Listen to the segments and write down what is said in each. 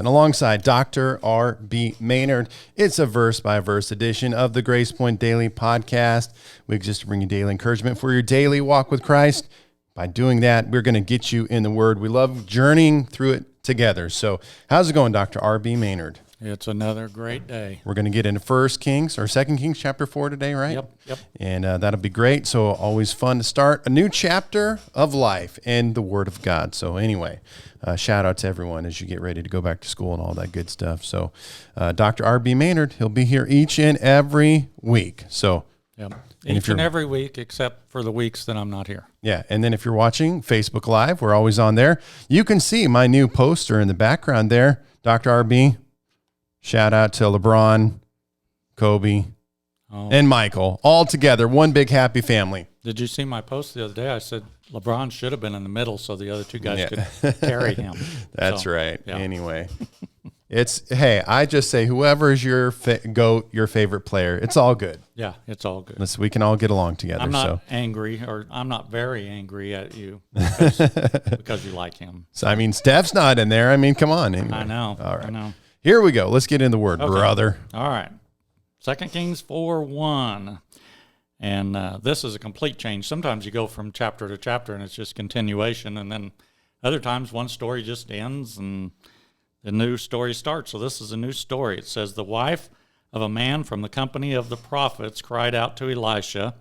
and alongside Dr. R.B. Maynard. It's a verse-by-verse edition of the Grace Point Daily Podcast. We exist to bring you daily encouragement for your daily walk with Christ. By doing that, we're going to get you in the Word. We love journeying through it together. So how's it going, Dr. R.B. Maynard? It's another great day. We're going to get into 1 Kings or 2 Kings chapter 4 today, right? Yep. And that'll be great. So always fun to start a new chapter of life and the Word of God. So anyway, shout out to everyone as you get ready to go back to school and all that good stuff. So Dr. R.B. Maynard, he'll be here each and every week. So yep. Each and every week except for the weeks that I'm not here. Yeah, and then if you're watching Facebook Live, we're always on there. You can see my new poster in the background there. Dr. R.B., shout out to LeBron, Kobe, and Michael, all together, one big happy family. Did you see my post the other day? I said LeBron should have been in the middle so the other two guys could carry him. That's right. Yeah. Anyway, I just say whoever is your GOAT, your favorite player, it's all good. Yeah, it's all good. Listen, we can all get along together. I'm not angry, or I'm not very angry at you because you like him. So, I mean, Steph's not in there. I mean, come on. Anyway. I know. All right. I know. Here we go. Let's get in the Word, brother. All right. 2 Kings 4:1. And this is a complete change. Sometimes you go from chapter to chapter and it's just continuation. And then other times one story just ends and the new story starts. So this is a new story. It says, the wife of a man from the company of the prophets cried out to Elisha,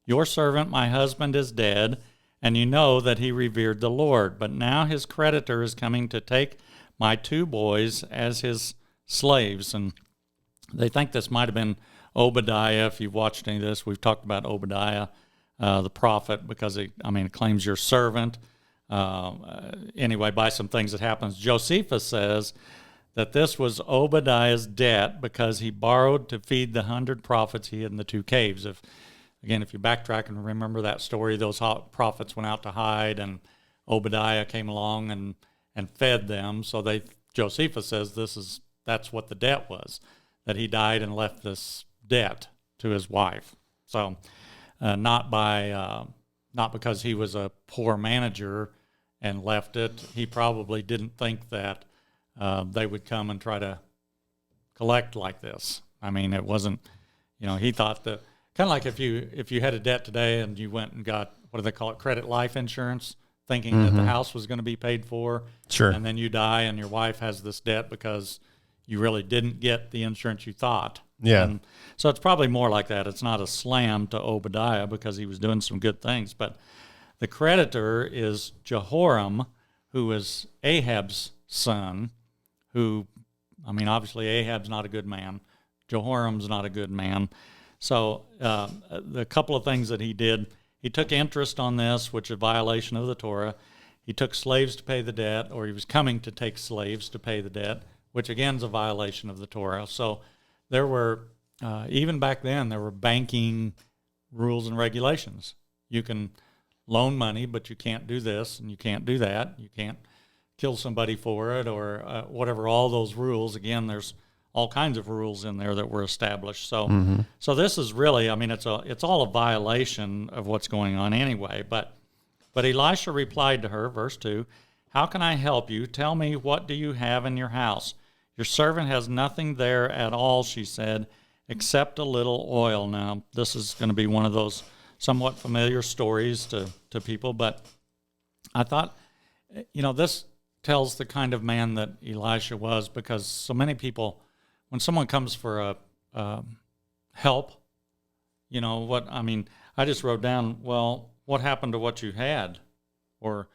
your servant, my husband, is dead, and you know that he revered the Lord. But now his creditor is coming to take my two boys as his slaves. And they think this might have been Obadiah. If you've watched any of this, we've talked about Obadiah, the prophet, because it claims your servant. Anyway, by some things that happens, Josephus says that this was Obadiah's debt because he borrowed to feed the 100 prophets he had in the two caves. If you backtrack and remember that story, those prophets went out to hide, and Obadiah came along and fed them. So Josephus says that's what the debt was, that he died and left this debt to his wife. So not because he was a poor manager and left it. He probably didn't think that they would come and try to collect like this. I mean, it wasn't, he thought that kind of like if you had a debt today and you went and got, what do they call it, credit life insurance, thinking that the house was going to be paid for. Sure. And then you die and your wife has this debt because you really didn't get the insurance you thought. Yeah. And so it's probably more like that. It's not a slam to Obadiah because he was doing some good things. But the creditor is Jehoram, who is Ahab's son, who, obviously Ahab's not a good man. Jehoram's not a good man. So the couple of things that he did, he took interest on this, which is a violation of the Torah. He took slaves to pay the debt, or he was coming to take slaves to pay the debt, which again is a violation of the Torah. So there were, even back then, there were banking rules and regulations. You can loan money, but you can't do this and you can't do that. You can't kill somebody for it or whatever, all those rules. Again, there's all kinds of rules in there that were established. So so this is really, it's all a violation of what's going on anyway. But Elisha replied to her, verse 2, how can I help you? Tell me, what do you have in your house? Your servant has nothing there at all, she said, except a little oil. Now, this is going to be one of those somewhat familiar stories to people, but I thought, this tells the kind of man that Elisha was, because so many people, when someone comes for help, I just wrote down, well, what happened to what you had? Or,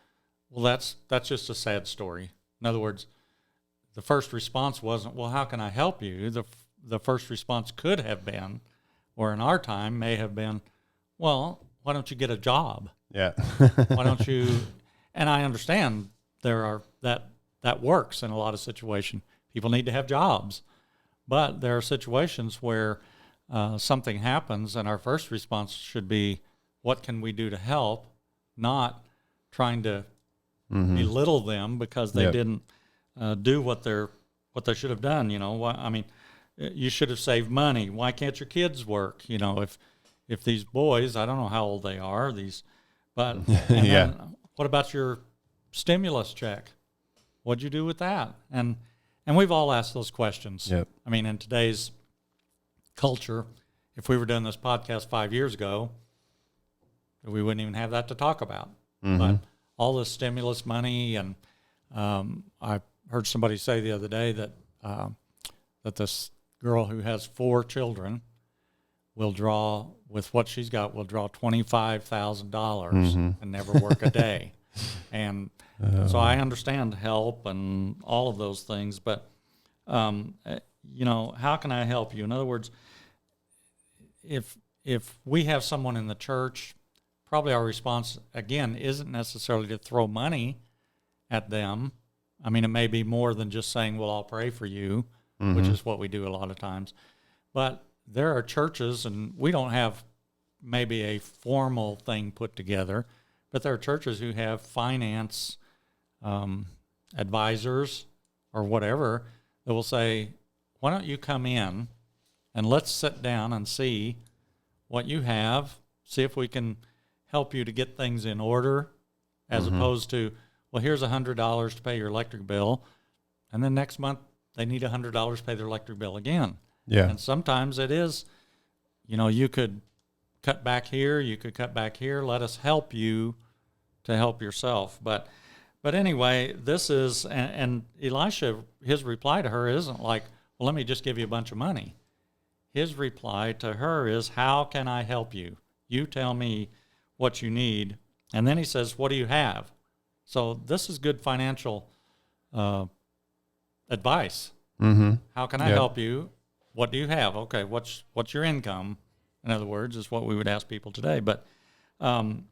well, that's just a sad story. In other words, the first response wasn't, well, how can I help you? The first response could have been, or in our time may have been, well, why don't you get a job? Yeah. Why don't you? And I understand that works in a lot of situations. People need to have jobs. But there are situations where something happens and our first response should be, what can we do to help? Not trying to belittle them because they didn't do what they should have done. You should have saved money. Why can't your kids work? If these boys, I don't know how old they are, but then, what about your stimulus check? What'd you do with that? And And we've all asked those questions. Yep. I mean, in today's culture, if we were doing this podcast 5 years ago, we wouldn't even have that to talk about. But all this stimulus money, and I heard somebody say the other day that that this girl who has 4 children will draw, with what she's got, will draw $25,000 and never work a day. And so I understand help and all of those things, but you know, how can I help you? In other words, if we have someone in the church, probably our response, again, isn't necessarily to throw money at them. I mean, it may be more than just saying, well, I'll pray for you, which is what we do a lot of times. But there are churches, and we don't have maybe a formal thing put together, but there are churches who have finance advisors or whatever that will say, why don't you come in and let's sit down and see what you have, see if we can help you to get things in order, as opposed to, well, here's $100 to pay your electric bill, and then next month they need $100 to pay their electric bill again. Yeah. And sometimes it is, you know, you could cut back here, you could cut back here, let us help you to help yourself. But anyway, this is, and Elisha, his reply to her isn't like, well, let me just give you a bunch of money. His reply to her is, how can I help you? You tell me what you need. And then he says, what do you have? So this is good financial advice. How can I help you? What do you have? Okay, what's your income? In other words, is what we would ask people today. But and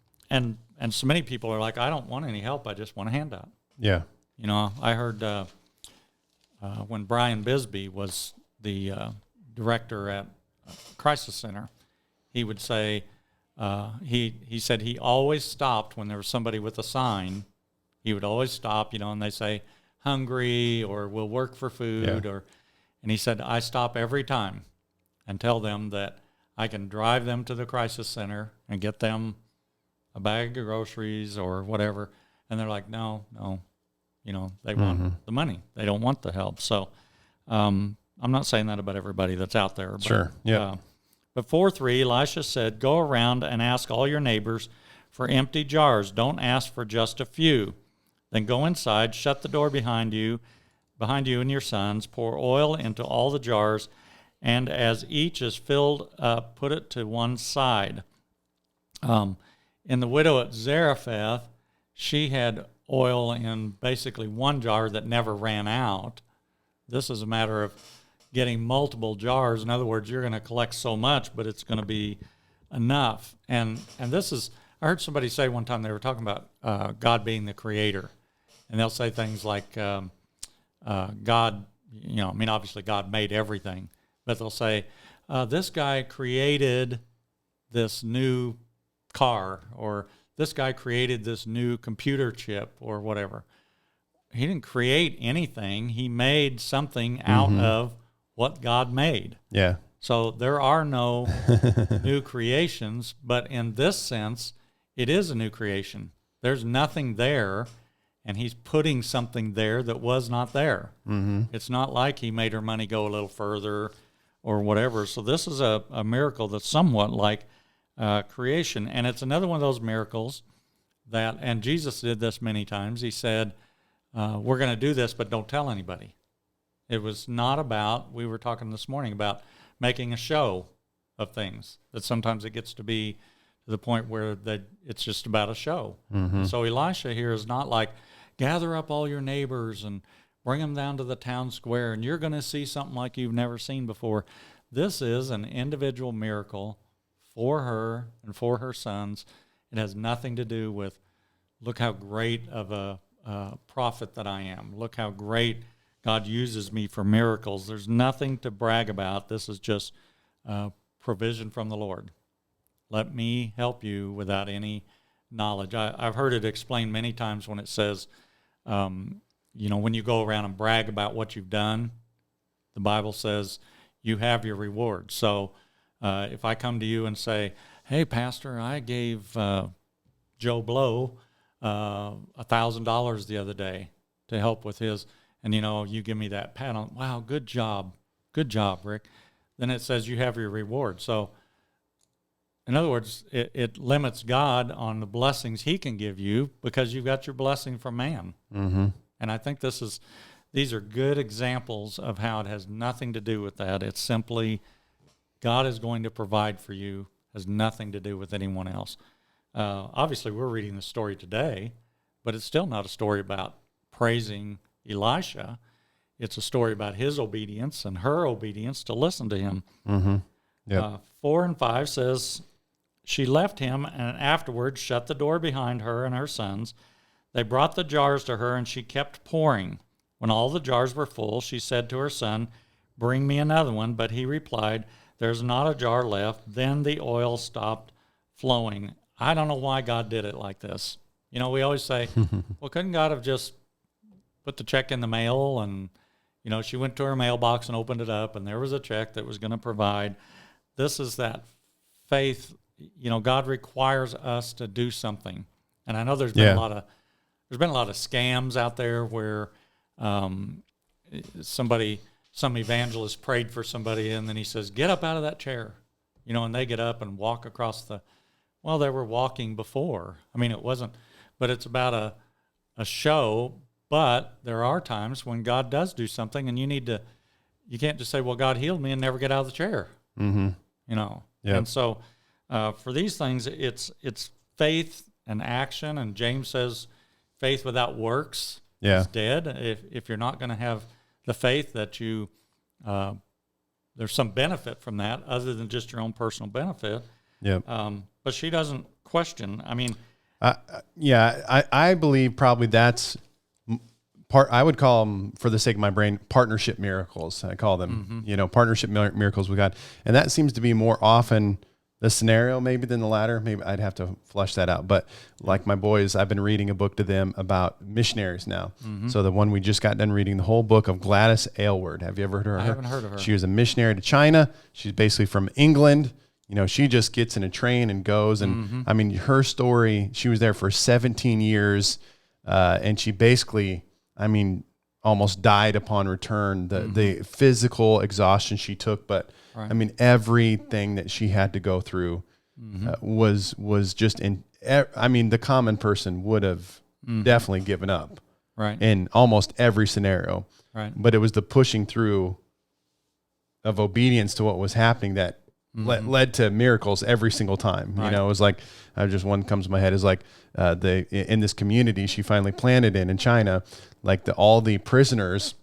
so many people are like, I don't want any help. I just want a handout. Yeah. You know, I heard when Brian Bisbee was the director at Crisis Center, he would say, he said he always stopped when there was somebody with a sign. He would always stop, you know, and they say, hungry, or we'll work for food, and he said, I stop every time and tell them that I can drive them to the Crisis Center and get them a bag of groceries or whatever. And they're like, no, you know, they want the money. They don't want the help. So I'm not saying that about everybody that's out there. But, sure, yeah. But 4:3, Elisha said, go around and ask all your neighbors for empty jars. Don't ask for just a few. Then go inside, shut the door behind you and your sons, pour oil into all the jars, and as each is filled up, put it to one side. In the widow at Zarephath, she had oil in basically one jar that never ran out. This is a matter of getting multiple jars. In other words, you're going to collect so much, but it's going to be enough. And this is, I heard somebody say one time, they were talking about God being the creator. And they'll say things like, God, you know, I mean, obviously God made everything, but they'll say, this guy created this new car, or this guy created this new computer chip, or whatever. He didn't create anything. He made something out of what God made. Yeah. So there are no new creations, but in this sense, it is a new creation. There's nothing there, and he's putting something there that was not there. It's not like he made her money go a little further or whatever. So this is a miracle that's somewhat like creation. And it's another one of those miracles that, and Jesus did this many times. He said, we're going to do this, but don't tell anybody. It was not about, we were talking this morning about making a show of things, that sometimes it gets to be to the point where it's just about a show. So Elisha here is not like, gather up all your neighbors and bring them down to the town square, and you're going to see something like you've never seen before. This is an individual miracle for her and for her sons. It has nothing to do with, look how great of a prophet that I am. Look how great God uses me for miracles. There's nothing to brag about. This is just provision from the Lord. Let me help you without any knowledge. I've heard it explained many times when it says, you know, when you go around and brag about what you've done, the Bible says you have your reward. So if I come to you and say, hey, Pastor, I gave Joe Blow $1,000 the other day to help with his, and you give me that pat on, wow, good job, Rick. Then it says you have your reward. So in other words, it limits God on the blessings he can give you because you've got your blessing from man. Mm-hmm. And I think these are good examples of how it has nothing to do with that. It's simply God is going to provide for you, has nothing to do with anyone else. Obviously, we're reading the story today, but it's still not a story about praising Elisha. It's a story about his obedience and her obedience to listen to him. Mm-hmm. Yep. 4 and 5 says, she left him and afterwards shut the door behind her and her sons. They brought the jars to her, and she kept pouring. When all the jars were full, she said to her son, bring me another one. But he replied, there's not a jar left. Then the oil stopped flowing. I don't know why God did it like this. We always say, well, couldn't God have just put the check in the mail? And, she went to her mailbox and opened it up, and there was a check that was going to provide. This is that faith. God requires us to do something. And I know there's been a lot of scams out there where some evangelist prayed for somebody, and then he says, get up out of that chair, and they get up and walk across they were walking before. I mean, it wasn't, but it's about a show, but there are times when God does do something, and you can't just say, well, God healed me and never get out of the chair, Mm-hmm. Yep. And so for these things, it's faith and action, and James says faith without works is dead. If you're not going to have the faith that you, there's some benefit from that other than just your own personal benefit. Yeah. But she doesn't question. I mean, I believe probably that's I would call them, for the sake of my brain, partnership miracles. I call them, partnership miracles with God. And that seems to be more often the scenario maybe than the latter. Maybe I'd have to flush that out. But like my boys, I've been reading a book to them about missionaries now. Mm-hmm. So the one we just got done reading, the whole book of Gladys Aylward. Have you ever heard of her? I haven't heard of her. She was a missionary to China. She's basically from England. She just gets in a train and goes. And I mean, her story, she was there for 17 years. And she basically, almost died upon return. The physical exhaustion she took, but right. I mean, everything that she had to go through was just the common person would have definitely given up, right, in almost every scenario, right. But it was the pushing through of obedience to what was happening that led to miracles every single time. Right. It was like, just one comes to my head is like in this community she finally planted in China, like all the prisoners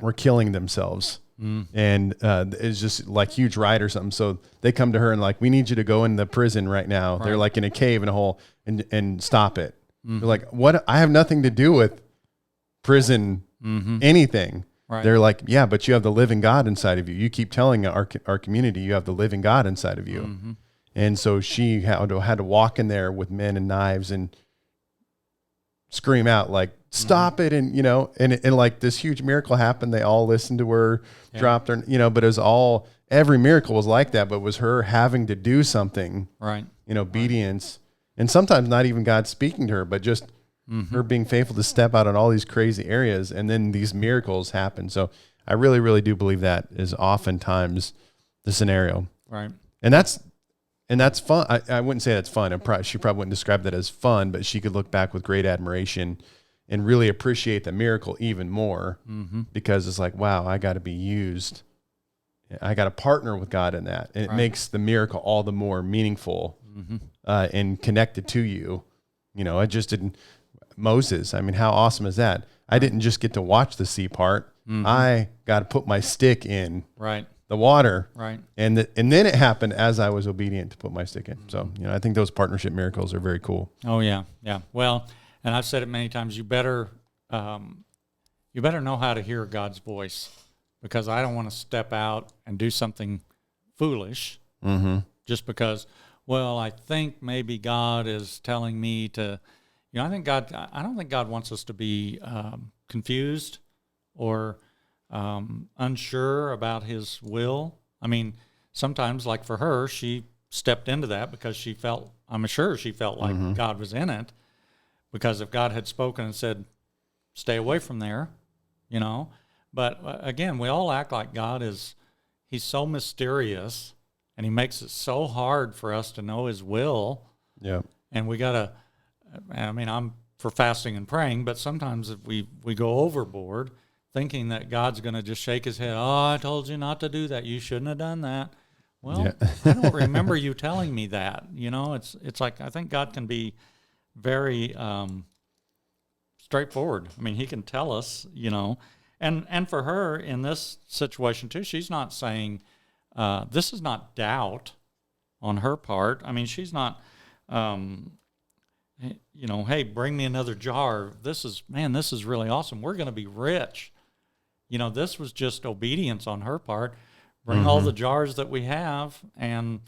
were killing themselves. And it's just like huge riot or something. So they come to her and like, we need you to go in the prison right now. Right. They're like in a cave in a hole and stop it. They're like, what? I have nothing to do with prison, anything. Right. They're like, yeah, but you have the living God inside of you. You keep telling our community you have the living God inside of you. And so she had to walk in there with men and knives and scream out like, stop it. And, and like this huge miracle happened. They all listened to her, dropped her, but it was every miracle was like that, but it was her having to do something, right? Obedience. And sometimes not even God speaking to her, but just her being faithful to step out on all these crazy areas. And then these miracles happen. So I really, really do believe that is oftentimes the scenario. Right. And that's fun. I wouldn't say that's fun. She probably wouldn't describe that as fun, but she could look back with great admiration and really appreciate the miracle even more because it's like, wow, I got to be used. I got to partner with God in that. And it makes the miracle all the more meaningful and connected to you. I just didn't. Moses, I mean, how awesome is that? I didn't just get to watch the sea part. I got to put my stick in the water. Right. And then it happened as I was obedient to put my stick in. So, I think those partnership miracles are very cool. Oh, yeah. Yeah. Well, and I've said it many times, you better know how to hear God's voice, because I don't want to step out and do something foolish just because, well, I think maybe God is telling me to, I don't think God wants us to be confused or unsure about his will. I mean, sometimes like for her, she stepped into that because I'm sure she felt like God was in it. Because if God had spoken and said, stay away from there, you know. But again, we all act like God is, he's so mysterious, and he makes it so hard for us to know his will. Yeah. And we got to, I mean, I'm for fasting and praying, but sometimes if we go overboard thinking that God's going to just shake his head, oh, I told you not to do that. You shouldn't have done that. Well, I don't remember you telling me that. You know, it's like, I think God can be very straightforward. I mean, he can tell us, you know, and for her in this situation too, she's not saying, this is not doubt on her part. I mean, she's not, you know, hey, bring me another jar. This is really awesome. We're going to be rich. You know, this was just obedience on her part. Bring all the jars that we have, and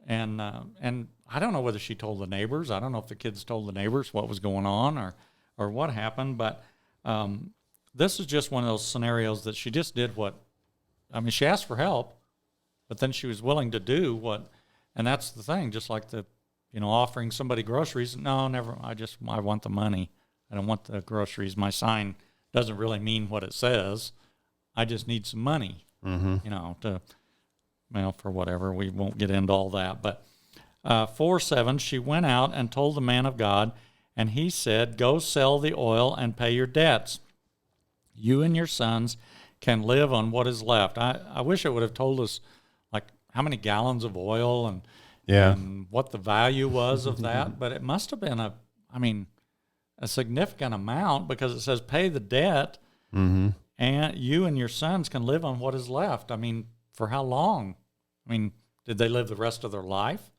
I don't know whether she told the neighbors. I don't know if the kids told the neighbors what was going on or what happened. But this is just one of those scenarios that she just did she asked for help, but then she was willing to do what, and that's the thing. Just like offering somebody groceries. No, never. I want the money. I don't want the groceries. My sign doesn't really mean what it says. I just need some money. You know, for whatever. We won't get into all that. But 4:7, she went out and told the man of God, and he said, go sell the oil and pay your debts. You and your sons can live on what is left. I wish it would have told us, like, how many gallons of oil and what the value was of that. But it must have been a significant amount, because it says pay the debt. And you and your sons can live on what is left. I mean, for how long? I mean, did they live the rest of their life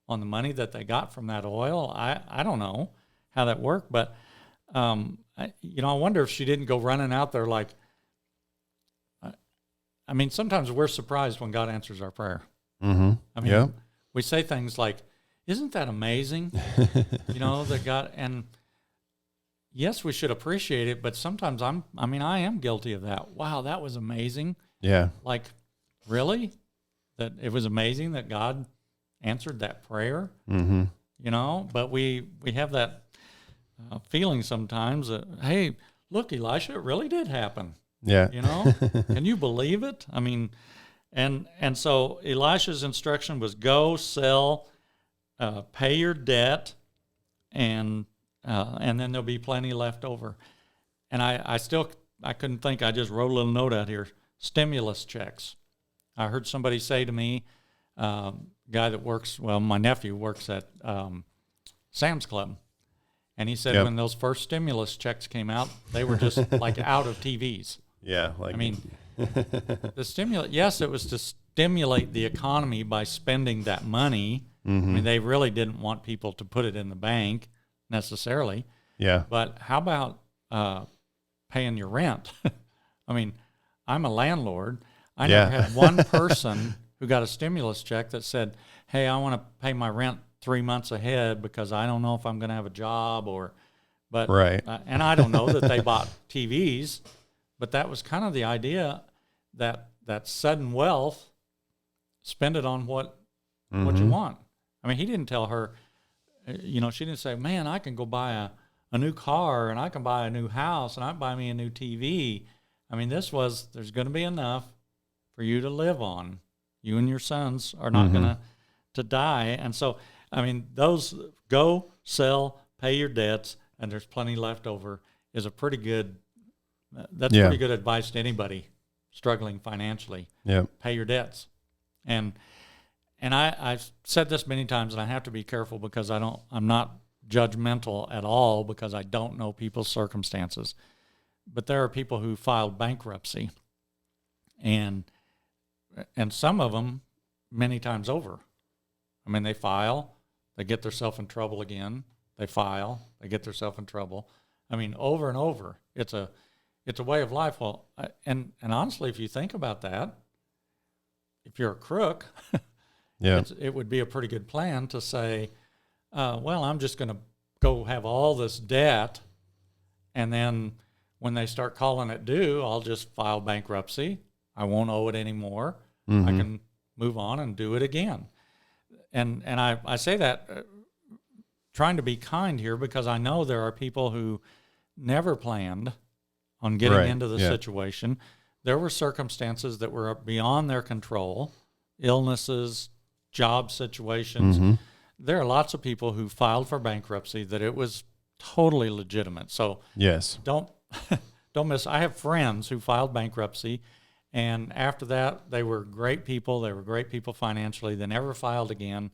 on the money that they got from that oil? I don't know how that worked, but, I wonder if she didn't go running out there like, sometimes we're surprised when God answers our prayer. We say things like, isn't that amazing? That God, and yes, we should appreciate it, but sometimes I am guilty of that. Wow, that was amazing. Yeah. Like, really? That it was amazing that God answered that prayer? But we have that feeling sometimes that, hey, look, Elisha, it really did happen. Yeah. Can you believe it? I mean, and so Elisha's instruction was go, sell, pay your debt, and then there'll be plenty left over. And I couldn't think. I just wrote a little note out here. Stimulus checks. I heard somebody say to me, guy that works, my nephew works at Sam's Club. And he said when those first stimulus checks came out, they were just like out of TVs. Yeah. The stimulus, yes, it was to stimulate the economy by spending that money. They really didn't want people to put it in the bank necessarily. Yeah. But how about paying your rent? I'm a landlord. I never had one person who got a stimulus check that said, hey, I want to pay my rent 3 months ahead because I don't know if I'm going to have a job right. And I don't know that they bought TVs, but that was kind of the idea that sudden wealth, spend it on what you want. He didn't tell her, she didn't say, man, I can go buy a new car and I can buy a new house and I can buy me a new TV. There's going to be enough for you to live on. You and your sons are not going to die. And so, those go, sell, pay your debts, and there's plenty left over is a pretty good, pretty good advice to anybody struggling financially. Yeah. Pay your debts. And I've said this many times, and I have to be careful because I'm not judgmental at all because I don't know people's circumstances. But there are people who filed bankruptcy, and some of them many times over. They file, they get themselves in trouble again. They file, they get themselves in trouble. Over and over. It's a way of life. Well, and honestly, if you think about that, if you're a crook, it would be a pretty good plan to say, I'm just going to go have all this debt, and then when they start calling it due, I'll just file bankruptcy. I won't owe it anymore. I can move on and do it again. And I say that trying to be kind here because I know there are people who never planned on getting Right, into the yeah. situation. There were circumstances that were beyond their control, illnesses, job situations. Mm-hmm. There are lots of people who filed for bankruptcy that it was totally legitimate. So Yes. don't don't miss. I have friends who filed bankruptcy, and after that, they were great people. They were great people financially. They never filed again.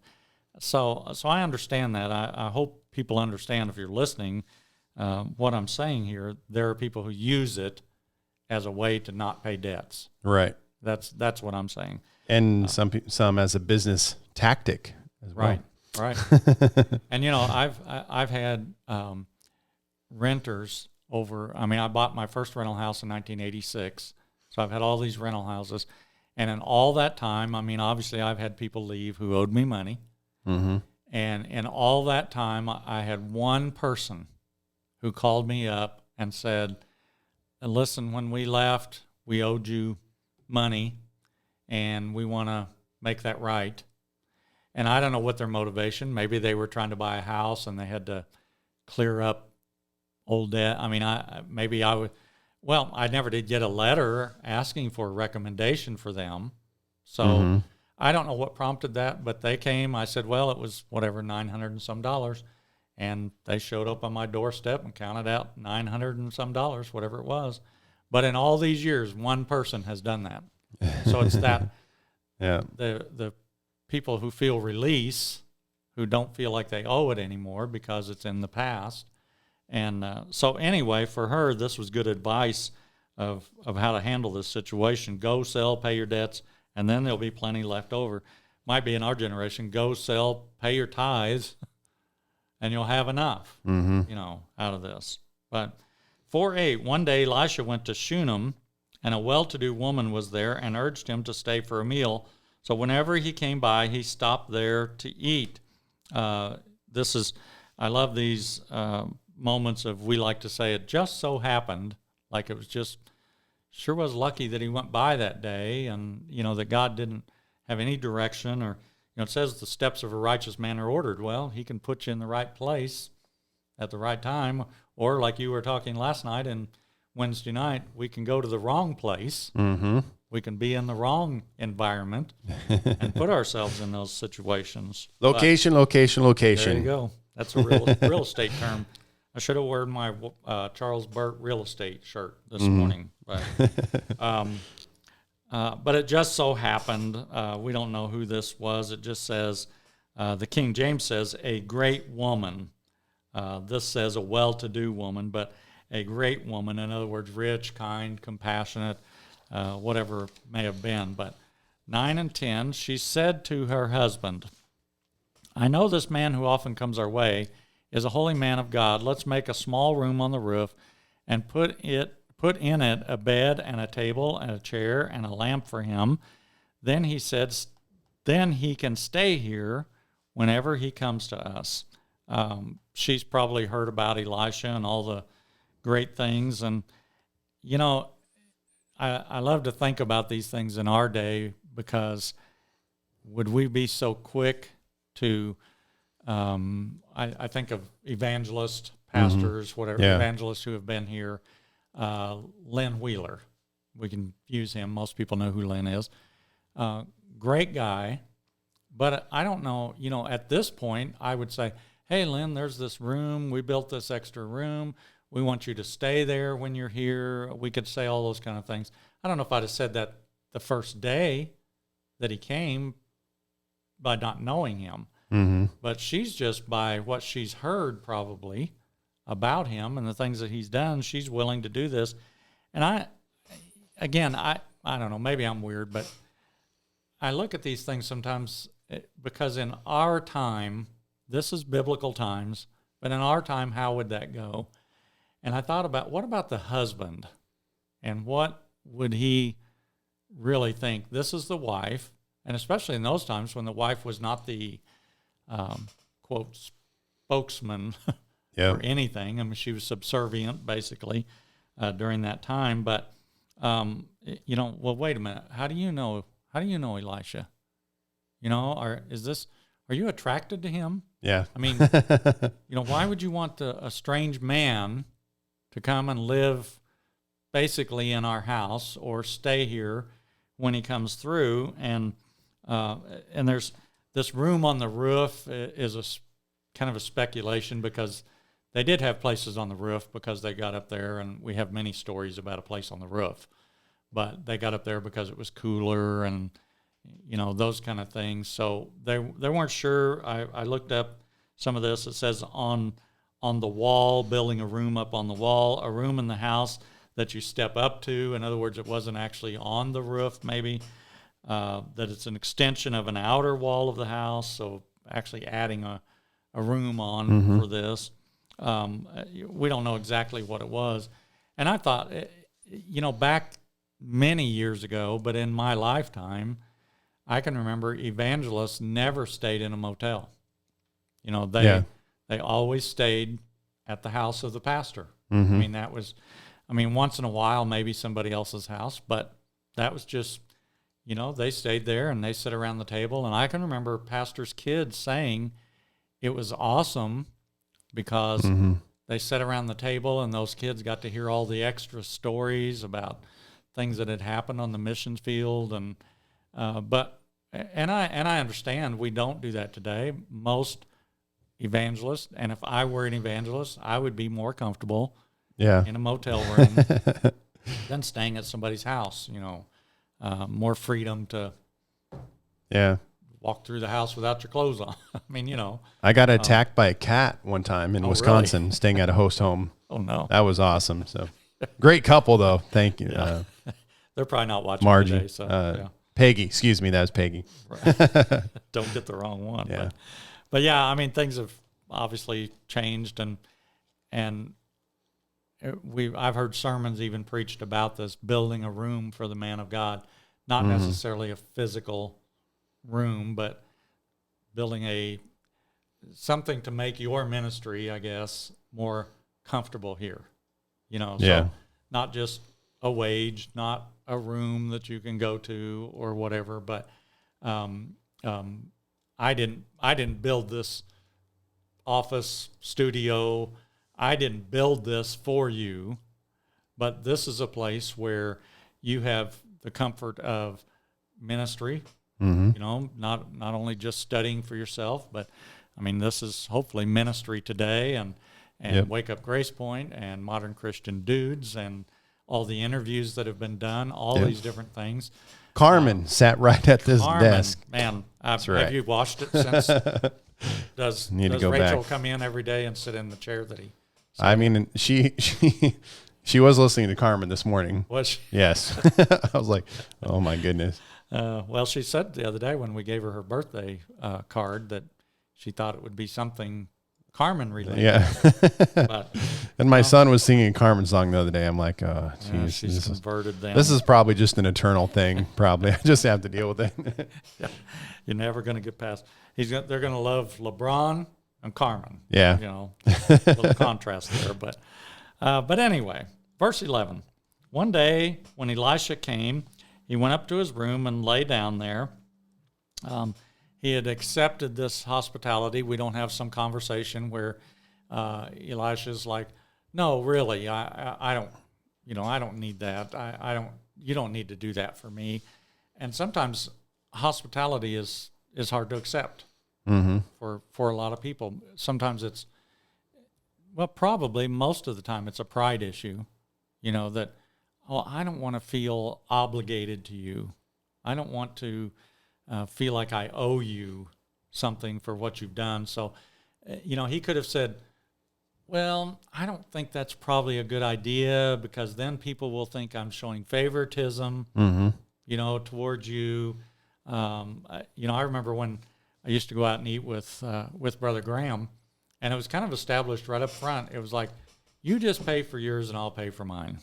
So I understand that. I hope people understand, if you're listening, what I'm saying here. There are people who use it as a way to not pay debts. Right. That's what I'm saying. And some as a business tactic as well. Right. And I've had renters over. I mean, I bought my first rental house in 1986, so I've had all these rental houses, and in all that time, I mean, obviously, I've had people leave who owed me money, Mm-hmm. and in all that time, I had one person who called me up and said, "Listen, when we left, we owed you money, and we want to make that right." And I don't know what their motivation. Maybe they were trying to buy a house and they had to clear up old debt. I mean, I never did get a letter asking for a recommendation for them. So Mm-hmm. I don't know what prompted that, but they came. I said, well, it was whatever, $900 and some. And they showed up on my doorstep and counted out $900 and some, whatever it was. But in all these years, one person has done that. So it's that Yeah. the people who feel release, who don't feel like they owe it anymore because it's in the past. And so anyway, for her, this was good advice of how to handle this situation. Go sell, pay your debts, and then there'll be plenty left over. Might be in our generation, go sell, pay your tithes, and you'll have enough, Mm-hmm. out of this. But 4:8, one day Elisha went to Shunem, and a well-to-do woman was there and urged him to stay for a meal. So whenever he came by, he stopped there to eat. I love these moments of, we like to say, it just so happened, like it was just, sure was lucky that he went by that day, and, that God didn't have any direction, or, it says the steps of a righteous man are ordered. Well, he can put you in the right place at the right time, or like you were talking last night and Wednesday night, we can go to the wrong place. Mm-hmm. We can be in the wrong environment and put ourselves in those situations. Location. There you Location. go. That's a real estate term. I should have worn my Charles Burt real estate shirt this morning. But it just so happened, we don't know who this was. It just says, the King James says, a great woman. This says a well-to-do woman, but a great woman. In other words, rich, kind, compassionate, whatever it may have been. But 9 and 10, she said to her husband, I know this man who often comes our way is a holy man of God. Let's make a small room on the roof and put in it a bed and a table and a chair and a lamp for him. Then he said, then he can stay here whenever he comes to us. She's probably heard about Elisha and all the great things. And, I love to think about these things in our day, because would we be so quick to, I think of evangelists, pastors, whatever, Yeah. evangelists who have been here. Lynn Wheeler, we can use him. Most people know who Lynn is. Great guy, but I don't know, at this point, I would say, hey, Lynn, there's this room. We built this extra room. We want you to stay there when you're here. We could say all those kind of things. I don't know if I'd have said that the first day that he came by not knowing him. Mm-hmm. But she's just, by what she's heard probably about him and the things that he's done, she's willing to do this. And I don't know, maybe I'm weird, but I look at these things sometimes because in our time, this is biblical times, but in our time, how would that go? And I thought about, what about the husband? And what would he really think? This is the wife, and especially in those times when the wife was not the, quote, spokesman or anything. I mean, she was subservient, basically, during that time. But, well, wait a minute. How do you know Elisha? Are you attracted to him? Yeah. I mean, why would you want a strange man to come and live basically in our house or stay here when he comes through. And there's this room on the roof is kind of a speculation, because they did have places on the roof because they got up there, and we have many stories about a place on the roof, but they got up there because it was cooler and, those kind of things. So they weren't sure. I looked up some of this. It says on the wall, building a room up on the wall, a room in the house that you step up to. In other words, it wasn't actually on the roof, maybe, that it's an extension of an outer wall of the house. So actually adding a room on for this. We don't know exactly what it was. And I thought, back many years ago, but in my lifetime, I can remember evangelists never stayed in a motel. They always stayed at the house of the pastor. Once in a while, maybe somebody else's house, but that was just, they stayed there and they sit around the table. And I can remember pastors' kids saying it was awesome because they sat around the table and those kids got to hear all the extra stories about things that had happened on the missions field. And I understand we don't do that today. Most evangelists, and if I were an evangelist, I would be more comfortable in a motel room than staying at somebody's house. More freedom to walk through the house without your clothes on. I got attacked by a cat one time in Wisconsin, really? staying at a host home. Oh no, that was awesome. So great couple though. Thank you. Yeah. They're probably not watching Margie, today. So Peggy, excuse me, that was Peggy. Right. Don't get the wrong one. Yeah. But yeah, things have obviously changed, and I've heard sermons even preached about this, building a room for the man of God, not necessarily a physical room, but building something to make your ministry, I guess, more comfortable here. So not just a wage, not a room that you can go to or whatever, but I didn't build this office studio. I didn't build this for you, but this is a place where you have the comfort of ministry. Not only just studying for yourself, but this is hopefully ministry today, and Wake Up Grace Point and Modern Christian Dudes and all the interviews that have been done, all these different things. Carmen sat right at this desk. Man, That's right. Have you watched it since? Does go Rachel back. come in every day and sit in the chair that he? She was listening to Carmen this morning. Was she? Yes. I was like, oh my goodness. Well, she said the other day when we gave her birthday card that she thought it would be something Carmen related. Yeah. But, and my son was singing a Carmen song the other day. I'm like, oh, geez, she's converted them. This is probably just an eternal thing. Probably. I just have to deal with it. Yeah. You're never going to get past. They're going to love LeBron and Carmen. Yeah. A little contrast there. But anyway, verse 11. One day when Elisha came, he went up to his room and lay down there. He had accepted this hospitality. We don't have some conversation where Elisha's like, no, really, I don't, I don't need that. You don't need to do that for me. And sometimes hospitality is hard to accept for a lot of people. Sometimes probably most of the time it's a pride issue, that, I don't want to feel obligated to you. I don't want to feel like I owe you something for what you've done. So, he could have said, well, I don't think that's probably a good idea, because then people will think I'm showing favoritism, towards you. I remember when I used to go out and eat with Brother Graham, and it was kind of established right up front. It was like, you just pay for yours and I'll pay for mine.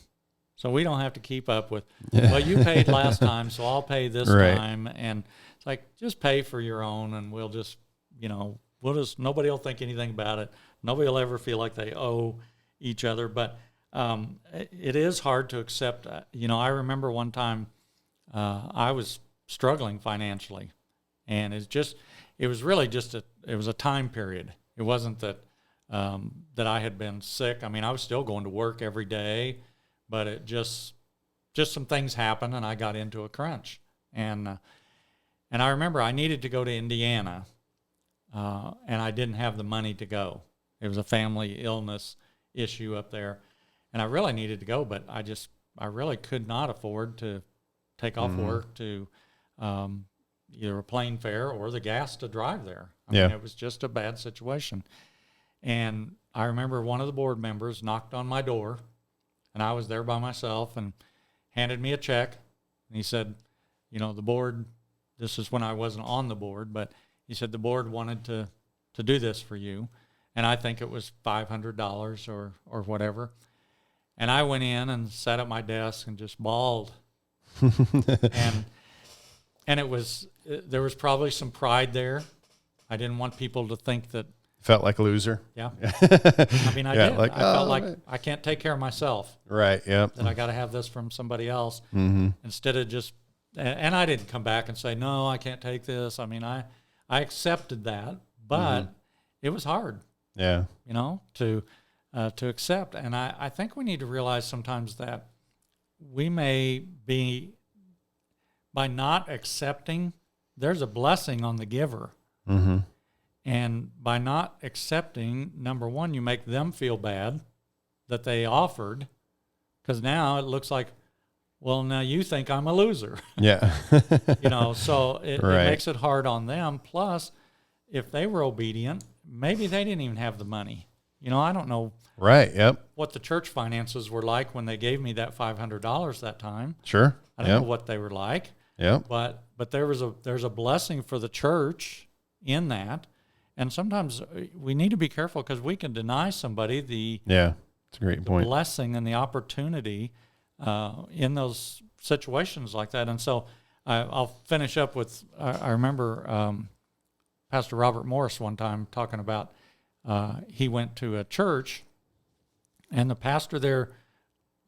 So we don't have to keep up with, well, you paid last time, so I'll pay this time. And it's like, just pay for your own, and we'll just, nobody will think anything about it. Nobody will ever feel like they owe each other. But it is hard to accept. I remember one time I was struggling financially, and it was really just it was a time period. It wasn't that I had been sick. I was still going to work every day, but it just some things happened, and I got into a crunch. And I remember I needed to go to Indiana, and I didn't have the money to go. It was a family illness issue up there, and I really needed to go, but I really could not afford to take off work to either a plane fare or the gas to drive there. I mean, it was just a bad situation. And I remember one of the board members knocked on my door, and I was there by myself, and handed me a check. And he said, you know, the board, this is when I wasn't on the board, but he said the board wanted to do this for you. And I think it was $500 or whatever. And I went in and sat at my desk and just bawled. and it was, there was probably some pride there. I didn't want people to think that. Felt like a loser. Yeah. I mean, I did. Like, I felt like I can't take care of myself. Right. Yeah. That I got to have this from somebody else instead of just, and I didn't come back and say, no, I can't take this. I mean, I accepted that, but it was hard. Yeah. You know, to accept. And I think we need to realize sometimes that we may be, by not accepting, there's a blessing on the giver. Mm-hmm. And by not accepting, number one, you make them feel bad that they offered, because now it looks like, well, now you think I'm a loser. Yeah. You know, so it Right. makes it hard on them. Plus, if they were obedient, maybe they didn't even have the money. You know, I don't know Right. Yep. what the church finances were like when they gave me that $500 that time. Sure. I don't know what they were like. Yep. But there's a blessing for the church in that. And sometimes we need to be careful, because we can deny somebody the It's a great point. blessing and the opportunity in those situations like that. And so I'll finish up with, I remember Pastor Robert Morris one time talking about, he went to a church, and the pastor there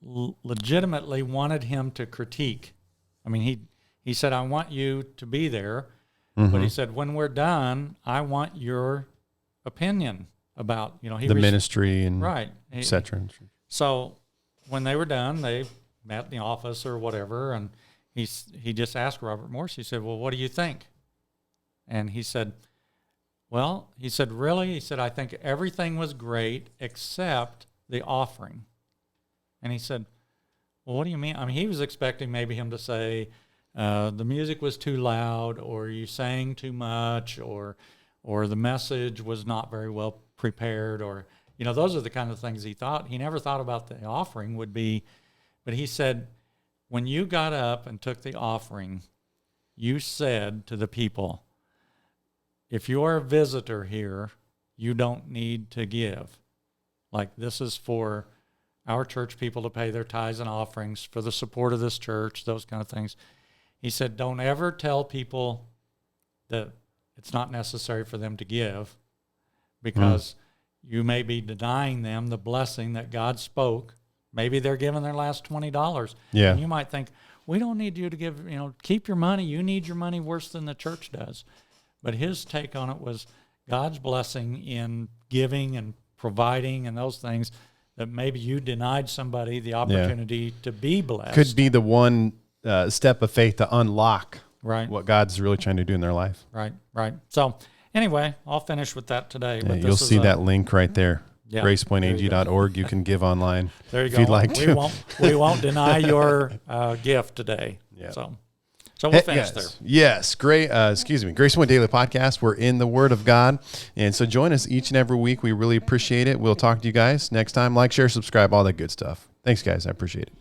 legitimately wanted him to critique. I mean, he said, I want you to be there. But he said, when we're done, I want your opinion about, you know, the ministry and right, et cetera. So when they were done, they met in the office or whatever, and he just asked Robert Morris, he said, well, what do you think? And he said, really? He said, I think everything was great except the offering. And he said, well, what do you mean? I mean, he was expecting maybe him to say, the music was too loud, or you sang too much, or the message was not very well prepared, or, you know, those are the kind of things he thought. He never thought about the offering would be, but he said, when you got up and took the offering, you said to the people, if you're a visitor here, you don't need to give. Like, this is for our church people to pay their tithes and offerings for the support of this church, those kind of things. He said, don't ever tell people that it's not necessary for them to give, because you may be denying them the blessing that God spoke. Maybe they're giving their last $20. Yeah. And you might think, we don't need you to give, you know, keep your money. You need your money worse than the church does. But his take on it was God's blessing in giving and providing and those things, that maybe you denied somebody the opportunity to be blessed. Could be the one step of faith to unlock right. what God's really trying to do in their life. Right. So anyway, I'll finish with that today. Yeah, But you'll see that link right there. Yeah, GracePointAG.org. You can give online. There you if go. you'd like to. We won't deny your gift today. Yeah. So we'll finish there. Yes. Great. Grace Point Daily Podcast. We're in the Word of God. And so join us each and every week. We really appreciate it. We'll talk to you guys next time. Like, share, subscribe, all that good stuff. Thanks, guys. I appreciate it.